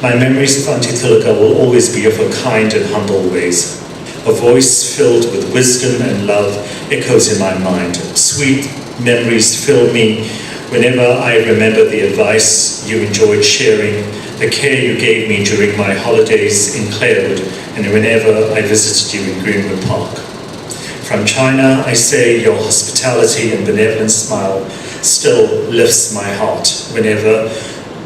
"My memories of Auntie Thilaka will always be of her kind and humble ways. Her voice filled with wisdom and love echoes in my mind. Sweet memories fill me whenever I remember the advice you enjoyed sharing, the care you gave me during my holidays in Clarewood, and whenever I visited you in Greenwood Park. From China, I say your hospitality and benevolent smile still lifts my heart whenever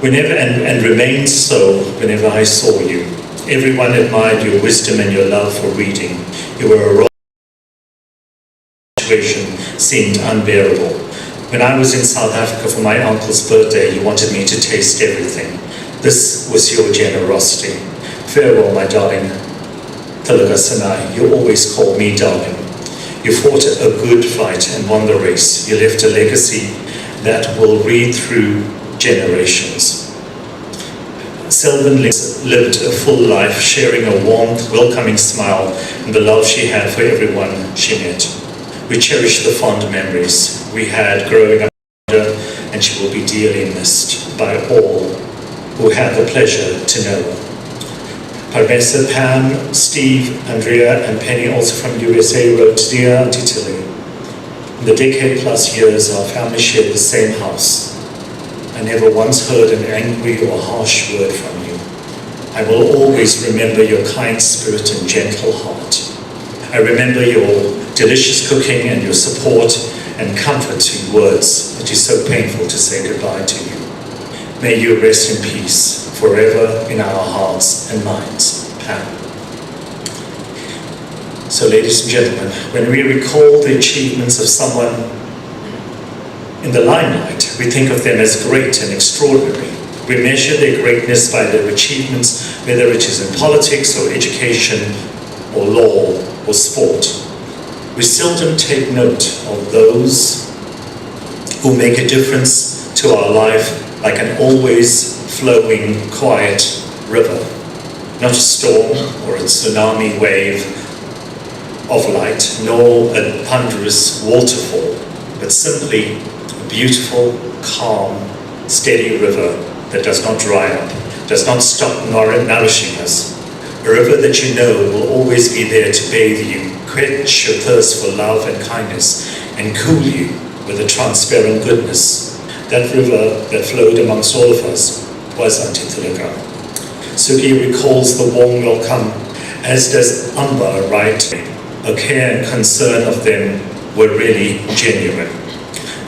and remains so whenever I saw you. Everyone admired your wisdom and your love for reading. You were a role situation seemed unbearable. When I was in South Africa for my uncle's birthday, you wanted me to taste everything. This was your generosity. Farewell, my darling Thilaka Sanai. You always call me darling. You fought a good fight and won the race. You left a legacy that will read through generations. Selvan lived a full life, sharing a warm, welcoming smile and the love she had for everyone she met. We cherish the fond memories we had growing up, and she will be dearly missed by all who had the pleasure to know her. Parmesa, Pam, Steve, Andrea, and Penny, also from USA, wrote, "Dear Auntie Tilly, in the decade-plus years our family shared the same house. I never once heard an angry or harsh word from you. I will always remember your kind spirit and gentle heart. I remember your delicious cooking and your support and comfort in words that is so painful to say goodbye to you. May you rest in peace forever in our hearts and minds. Pam." So, ladies and gentlemen, when we recall the achievements of someone in the limelight, we think of them as great and extraordinary. We measure their greatness by their achievements, whether it is in politics or education or law or sport. We seldom take note of those who make a difference to our life, like an always flowing, quiet river, not a storm or a tsunami wave of light, nor a thunderous waterfall, but simply a beautiful, calm, steady river that does not dry up, does not stop nourishing us. A river that you know will always be there to bathe you, quench your thirst for love and kindness, and cool you with a transparent goodness. That river that flowed amongst all of us was Auntie Thilaka. Suki recalls the warm welcome, as does Amba, right? Her care and concern of them were really genuine.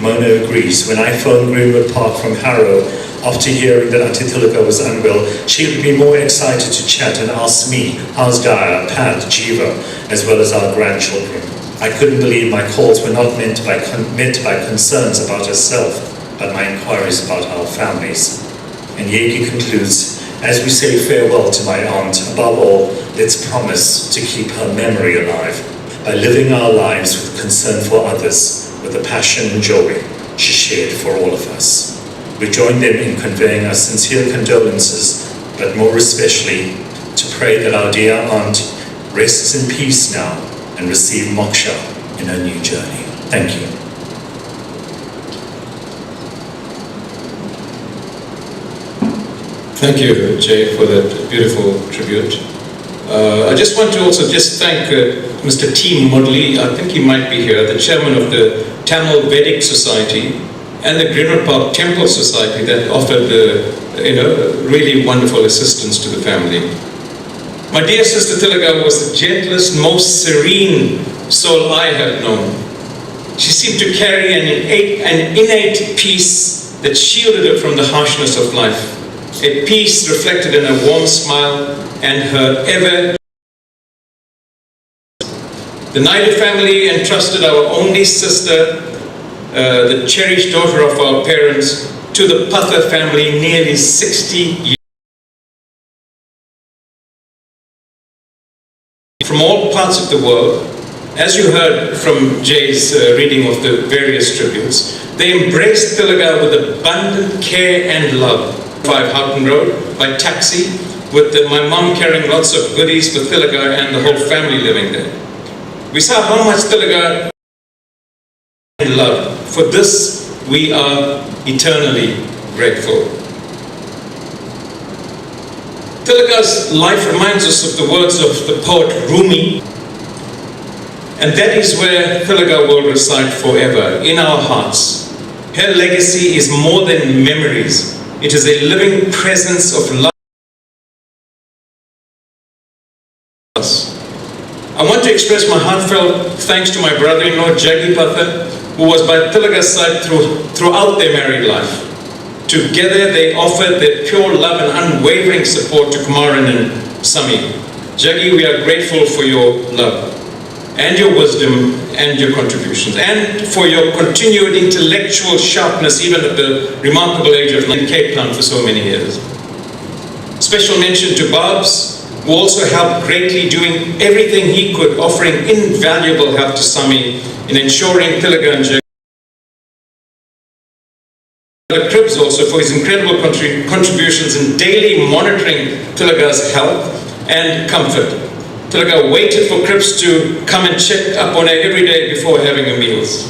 Mona agrees. When I phoned Greenwood Park from Harrow after hearing that Auntie Thilaka was unwell, she would be more excited to chat and ask me, how's Daya, Pat, Jiva, as well as our grandchildren. I couldn't believe my calls were not meant by concerns about herself, but my inquiries about our families. And Yegi concludes, as we say farewell to my aunt, above all, let's promise to keep her memory alive by living our lives with concern for others, with the passion and joy she shared for all of us. We join them in conveying our sincere condolences, but more especially to pray that our dear aunt rests in peace now and receive moksha in her new journey. Thank you. Thank you, Jay, for that beautiful tribute. I just want to also just thank Mr. T. Mudley, I think he might be here, the chairman of the Tamil Vedic Society and the Greenwood Park Temple Society that offered really wonderful assistance to the family. My dear sister Thilaka was the gentlest, most serene soul I have known. She seemed to carry an innate peace that shielded her from the harshness of life. A peace reflected in her warm smile and her ever. The Naidu family entrusted our only sister, the cherished daughter of our parents, to the Patha family nearly 60 years. From all parts of the world, As you heard from Jay's reading of the various tributes, they embraced Thilaga with abundant care and love. 5 Houghton Road by taxi, with my mum carrying lots of goodies for Thilaga and the whole family living there. We saw how much Thilaga and love. For this, we are eternally grateful. Thilaga's life reminds us of the words of the poet Rumi, and that is where Thilaga will reside forever, in our hearts. Her legacy is more than memories. It is a living presence of love. I want to express my heartfelt thanks to my brother-in-law, Jaggi Patha, who was by Thilaga's side throughout their married life. Together they offered their pure love and unwavering support to Kumaran and Sami. Jaggi, we are grateful for your love and your wisdom and your contributions, and for your continued intellectual sharpness even at the remarkable age of 9 in Cape Town for so many years. Special mention to Babs, who also helped greatly, doing everything he could, offering invaluable help to Sami in ensuring Thilaga and Jaggi. Cribs also for his incredible contributions in daily monitoring Thilaga's health and comfort. Thilaga waited for Cribs to come and check up on her every day before having her meals.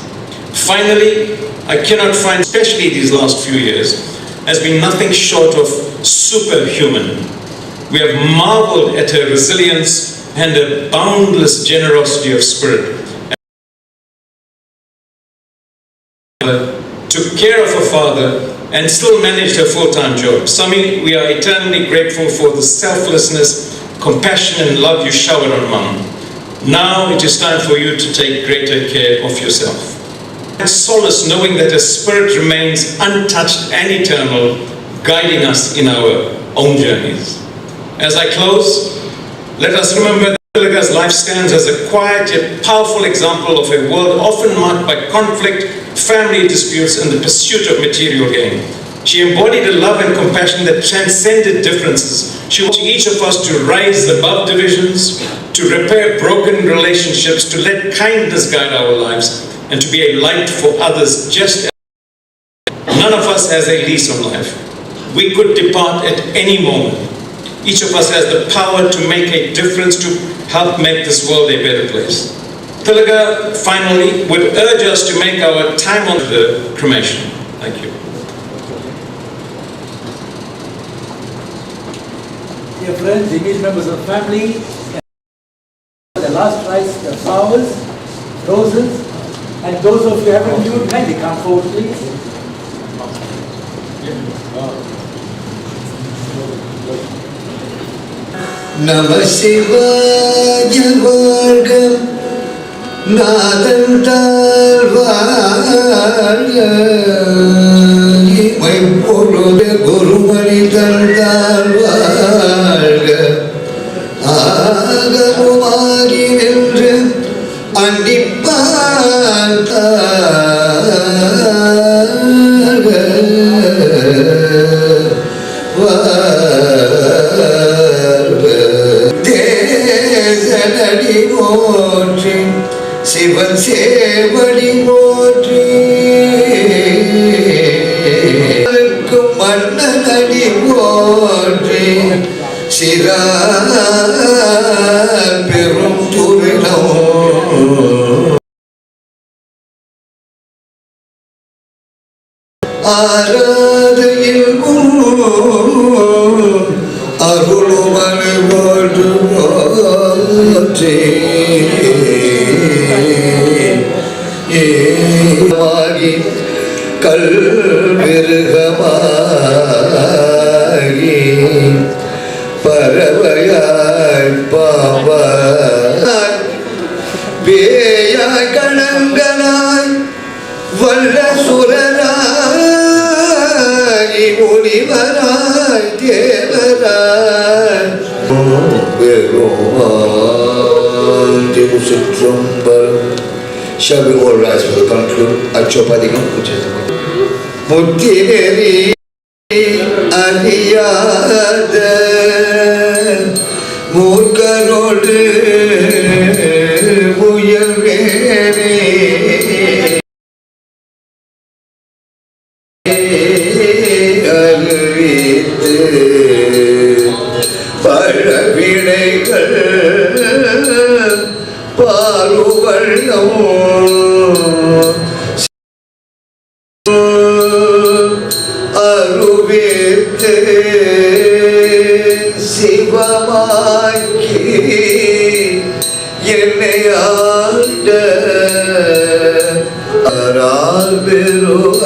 Finally, I cannot find, especially these last few years, has been nothing short of superhuman. We have marveled at her resilience and her boundless generosity of spirit. Took care of her father and still managed her full-time job. Sami, we are eternally grateful for the selflessness, compassion and love you showered on Mum. Now it is time for you to take greater care of yourself. And solace knowing that her spirit remains untouched and eternal, guiding us in our own journeys. As I close, let us remember that Thilaga's life stands as a quiet yet powerful example of a world often marked by conflict, family disputes and the pursuit of material gain. She embodied a love and compassion that transcended differences. She wants each of us to rise above divisions, to repair broken relationships, to let kindness guide our lives, and to be a light for others just as none of us has a lease on life. We could depart at any moment. Each of us has the power to make a difference, to help make this world a better place. Thilaga, finally, would urge us to make our time on the cremation. Thank you. Dear friends, immediate members of the family, the last rites, the flowers, roses, and those of you who haven't viewed, kindly come forward, please. Namah Shivaya Varga Nadan Talvarga Mai Polo de Guru Mani Talvarga Agamumari Nindra Andipanta Desanadi Motri Sivan Sevadi Motri Kumananadi Motri Sira Perum Turinam Arada ilmu Arulumani Vadumati Magi Kalvirgamagi Paravayai Pavai Veyai Kananganai Vallasuranai Munivarai Devarai Beruman Tirusutrambaram. Shall we all rise for the conclude? Achopadikam Pujatam. Muttineri Ariyada Murkarodu Muyal அருவித்து சிவமாக்கி என்னை ஆண்ட அரால் பெருவ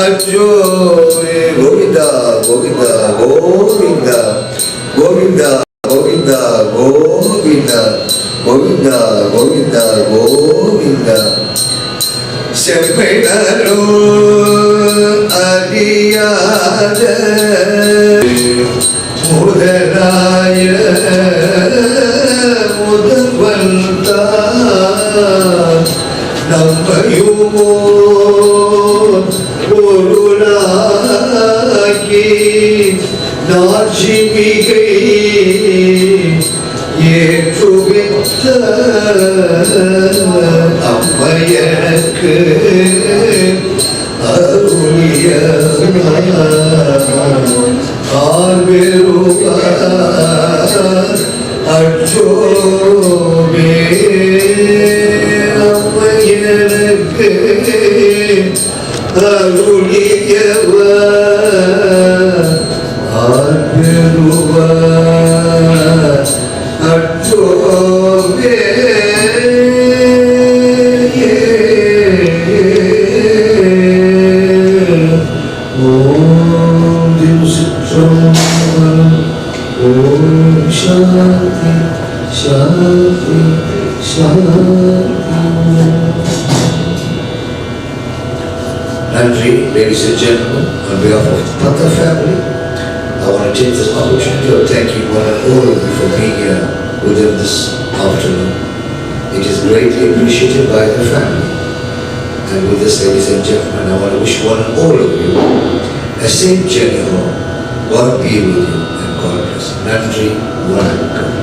அஜோரே கோவிந்தா கோவிந்தா கோவிந்தா கோவிந்தா கோவிந்தா கோவிந்தா கோவிந்தா கோவிந்தா கோவிந்தா செம்மைனோ அறியாத முதலாய முதல்வன் தான் நம்மையுமோ பொருளாகி நாட்சிமிகை ஏற்றுவித்த அம்மையனுக்கு அருளிய ஆர்வெருவார் அச்சோவே அம்மையனுக்கு அருளியவர் ஆர்வெருவார் அச்சோவே ஓம் திருச்சிற்றம்பலம். ஓம் சாந்தி சாந்தி சாந்தி. Nandri, ladies and gentlemen, on behalf of the Pata family, I want to take this opportunity of thanking one and all of you for being here with them this afternoon. It is greatly appreciated by the family. And with this, ladies and gentlemen, I want to wish one and all of you a safe journey home. God be with you and God bless. Nandri, Vanakkam.